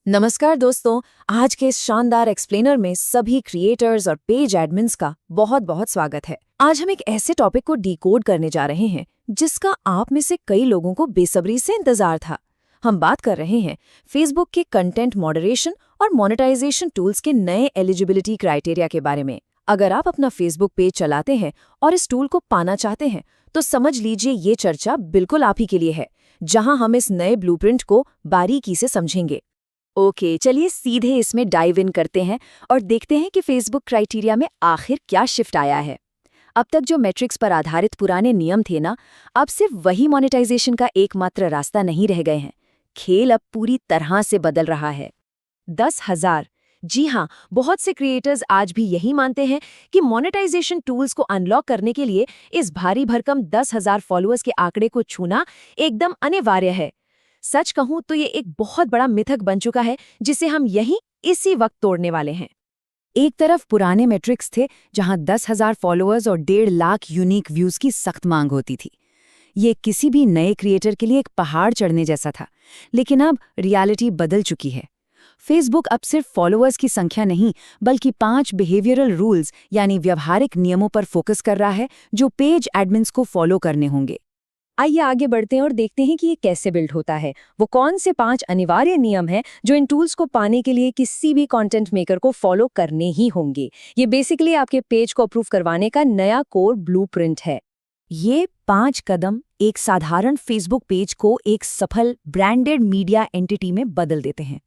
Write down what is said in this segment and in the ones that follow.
नमस्कार दोस्तों। आज के इस शानदार एक्सप्लेनर में सभी क्रिएटर्स और पेज एडमिन्स का बहुत बहुत स्वागत है। आज हम एक ऐसे टॉपिक को डिकोड करने जा रहे हैं जिसका आप में से कई लोगों को बेसब्री से इंतजार था। हम बात कर रहे हैं फेसबुक के कंटेंट मॉडरेशन और मोनेटाइजेशन टूल्स के नए एलिजिबिलिटी क्राइटेरिया के बारे में। अगर आप अपना फेसबुक पेज चलाते हैं और इस टूल को पाना चाहते हैं तो समझ लीजिए ये चर्चा बिल्कुल आप ही के लिए है, जहां हम इस नए ब्लूप्रिंट को बारीकी से समझेंगे। ओके, चलिए सीधे इसमें डाइव इन करते हैं और देखते हैं कि फेसबुक क्राइटेरिया में आखिर क्या शिफ्ट आया है। अब तक जो मैट्रिक्स पर आधारित पुराने नियम थे ना, अब सिर्फ वही मोनेटाइजेशन का एकमात्र रास्ता नहीं रह गए हैं। खेल अब पूरी तरह से बदल रहा है। 10,000। जी हाँ, बहुत से क्रिएटर्स आज भी यही मानते हैं कि मोनेटाइजेशन टूल्स को अनलॉक करने के लिए इस भारी भरकम 10,000 फॉलोअर्स के आंकड़े को छूना एकदम अनिवार्य है। सच कहूं तो ये एक बहुत बड़ा मिथक बन चुका है जिसे हम इसी वक्त तोड़ने वाले हैं। एक तरफ पुराने मैट्रिक्स थे जहां 10,000 फॉलोअर्स और 1.5 लाख यूनिक व्यूज की सख्त मांग होती थी। ये किसी भी नए क्रिएटर के लिए एक पहाड़ चढ़ने जैसा था, लेकिन अब रियलिटी बदल चुकी है। फेसबुक अब सिर्फ फॉलोअर्स की संख्या नहीं, बल्कि 5 बिहेवियरल रूल्स यानी व्यवहारिक नियमों पर फोकस कर रहा है जो पेज एडमिन्स को फॉलो करने होंगे। आइए आगे बढ़ते हैं और देखते हैं कि ये कैसे बिल्ड होता है। वो कौन से 5 अनिवार्य नियम हैं जो इन टूल्स को पाने के लिए किसी भी कंटेंट मेकर को फॉलो करने ही होंगे। ये बेसिकली आपके पेज को अप्रूव करवाने का नया कोर ब्लूप्रिंट है। ये 5 कदम एक साधारण फेसबुक पेज को एक सफल ब्रांडेड मीडिया एंटिटी में बदल देते हैं।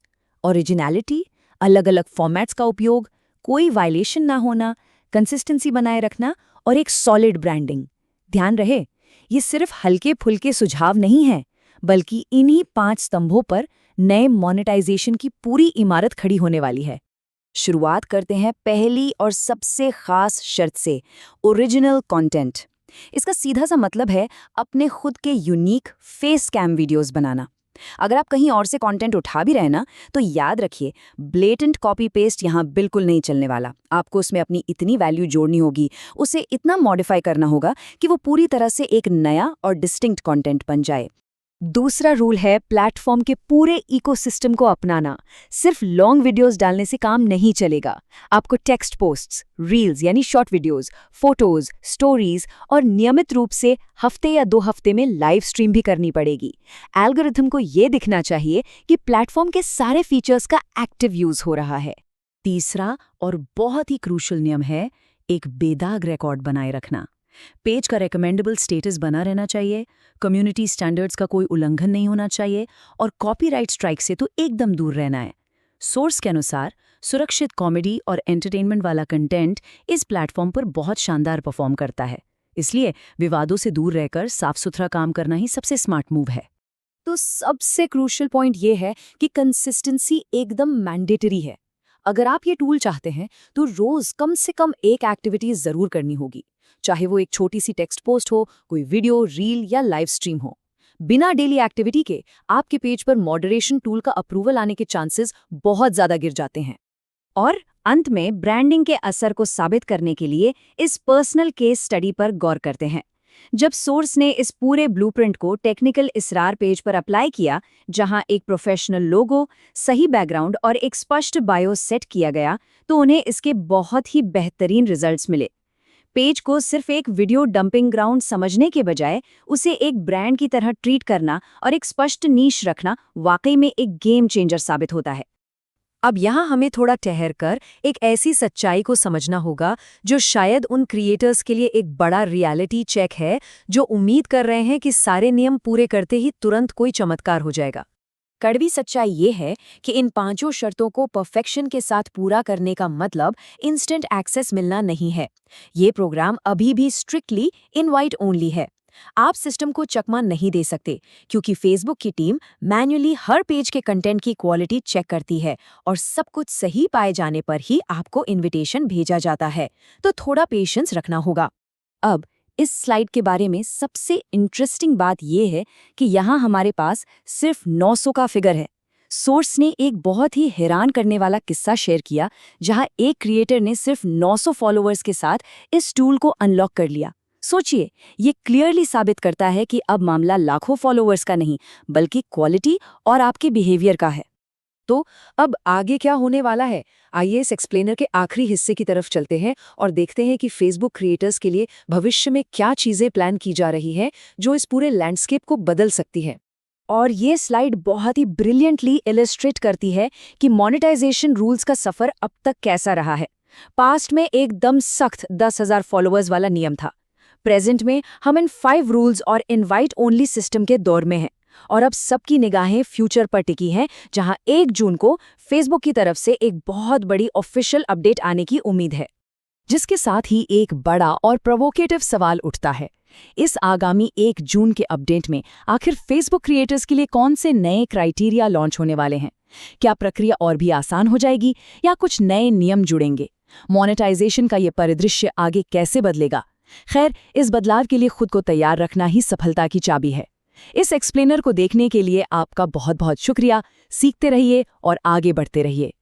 ओरिजिनलिटी, अलग अलग फॉर्मेट्स का उपयोग, कोई वायलेशन ना होना, कंसिस्टेंसी बनाए रखना और एक सॉलिड ब्रांडिंग। ध्यान रहे, ये सिर्फ हल्के फुल्के सुझाव नहीं हैं, बल्कि इन्हीं 5 स्तंभों पर नए मोनेटाइजेशन की पूरी इमारत खड़ी होने वाली है। शुरुआत करते हैं पहली और सबसे खास शर्त से, ओरिजिनल कंटेंट। इसका सीधा सा मतलब है अपने खुद के यूनिक फेस कैम वीडियोस बनाना। अगर आप कहीं और से कंटेंट उठा भी रहे ना, तो याद रखिए ब्लेटेंट कॉपी पेस्ट यहाँ बिल्कुल नहीं चलने वाला। आपको उसमें अपनी इतनी वैल्यू जोड़नी होगी, उसे इतना मॉडिफाई करना होगा कि वो पूरी तरह से एक नया और डिस्टिंक्ट कंटेंट बन जाए। दूसरा रूल है प्लेटफॉर्म के पूरे इकोसिस्टम को अपनाना। सिर्फ लॉन्ग वीडियोस डालने से काम नहीं चलेगा। आपको टेक्स्ट पोस्ट्स, रील्स यानी शॉर्ट वीडियोस, फोटोज, स्टोरीज और नियमित रूप से हफ्ते या 2 हफ्ते में लाइव स्ट्रीम भी करनी पड़ेगी। एल्गोरिथम को ये दिखना चाहिए कि प्लेटफॉर्म के सारे फीचर्स का एक्टिव यूज हो रहा है। तीसरा और बहुत ही क्रूशियल नियम है एक बेदाग रिकॉर्ड बनाए रखना। पेज का रिकमेंडेबल स्टेटस बना रहना चाहिए, कम्युनिटी स्टैंडर्ड्स का कोई उल्लंघन नहीं होना चाहिए और कॉपीराइट स्ट्राइक से तो एकदम दूर रहना है। सोर्स के अनुसार सुरक्षित कॉमेडी और एंटरटेनमेंट वाला कंटेंट इस प्लेटफॉर्म पर बहुत शानदार परफॉर्म करता है, इसलिए विवादों से दूर रहकर साफ सुथरा काम करना ही सबसे स्मार्ट मूव है। तो सबसे क्रूशियल पॉइंट ये है कि कंसिस्टेंसी एकदम मैंडेटरी है। अगर आप ये टूल चाहते हैं तो रोज कम से कम एक एक्टिविटी जरूर करनी होगी, चाहे वो एक छोटी सी टेक्स्ट पोस्ट हो, कोई वीडियो, रील या लाइव स्ट्रीम हो। बिना डेली एक्टिविटी के आपके पेज पर मॉडरेशन टूल का अप्रूवल आने के चांसेस बहुत ज्यादा गिर जाते हैं। और अंत में ब्रांडिंग के असर को साबित करने के लिए इस पर्सनल केस स्टडी पर गौर करते हैं। जब सोर्स ने इस पूरे ब्लूप्रिंट को टेक्निकल इसरार पेज पर अप्लाई किया, जहां एक प्रोफेशनल लोगो, सही बैकग्राउंड और एक स्पष्ट बायो सेट किया गया, तो उन्हें इसके बहुत ही बेहतरीन रिजल्ट्स मिले। पेज को सिर्फ एक वीडियो डंपिंग ग्राउंड समझने के बजाय उसे एक ब्रांड की तरह ट्रीट करना और एक स्पष्ट नीश रखना वाकई में एक गेम चेंजर साबित होता है। अब यहाँ हमें थोड़ा ठहरकर एक ऐसी सच्चाई को समझना होगा जो शायद उन क्रिएटर्स के लिए एक बड़ा रियलिटी चेक है, जो उम्मीद कर रहे हैं कि सारे नियम पूरे करते ही तुरंत कोई चमत्कार हो जाएगा। कड़वी सच्चाई ये है कि इन 5 शर्तों को परफेक्शन के साथ पूरा करने का मतलब इंस्टेंट एक्सेस मिलना नहीं है। ये प्रोग्राम अभी भी स्ट्रिक्टली इनवाइट ओनली है। आप सिस्टम को चकमा नहीं दे सकते, क्योंकि फेसबुक की टीम मैन्युअली हर पेज के कंटेंट की क्वालिटी चेक करती है और सब कुछ सही पाए जाने पर ही आपको इन्विटेशन भेजा जाता है। तो थोड़ा पेशेंस रखना होगा। अब इस स्लाइड के बारे में सबसे इंटरेस्टिंग बात यह है कि यहाँ हमारे पास सिर्फ 900 का फिगर है। सोर्स ने एक बहुत ही हैरान करने वाला किस्सा शेयर किया, जहाँ एक क्रिएटर ने सिर्फ 900 फॉलोअर्स के साथ इस टूल को अनलॉक कर लिया। सोचिए, ये क्लियरली साबित करता है कि अब मामला लाखों फॉलोअर्स का नहीं, बल्कि क्वालिटी और आपके बिहेवियर का है। तो अब आगे क्या होने वाला है? आइए इस एक्सप्लेनर के आखिरी हिस्से की तरफ चलते हैं और देखते हैं कि फेसबुक क्रिएटर्स के लिए भविष्य में क्या चीजें प्लान की जा रही हैं जो इस पूरे लैंडस्केप को बदल सकती है। और ये स्लाइड बहुत ही ब्रिलियंटली इलस्ट्रेट करती है कि मोनेटाइजेशन रूल्स का सफर अब तक कैसा रहा है। पास्ट में एकदम सख्त 10,000 फॉलोअर्स वाला नियम था। प्रेजेंट में हम इन 5 रूल्स और इनवाइट ओनली सिस्टम के दौर में हैं। और अब सबकी निगाहें फ्यूचर पर टिकी हैं, जहां 1 जून को फेसबुक की तरफ से एक बहुत बड़ी ऑफिशियल अपडेट आने की उम्मीद है। जिसके साथ ही एक बड़ा और प्रोवोकेटिव सवाल उठता है, इस आगामी 1 जून के अपडेट में आखिर फेसबुक क्रिएटर्स के लिए कौन से नए क्राइटेरिया लॉन्च होने वाले हैं? क्या प्रक्रिया और भी आसान हो जाएगी या कुछ नए नियम जुड़ेंगे? मोनेटाइजेशन का ये परिदृश्य आगे कैसे बदलेगा? खैर, इस बदलाव के लिए खुद को तैयार रखना ही सफलता की चाबी है। इस एक्सप्लेनर को देखने के लिए आपका बहुत बहुत शुक्रिया। सीखते रहिए और आगे बढ़ते रहिए।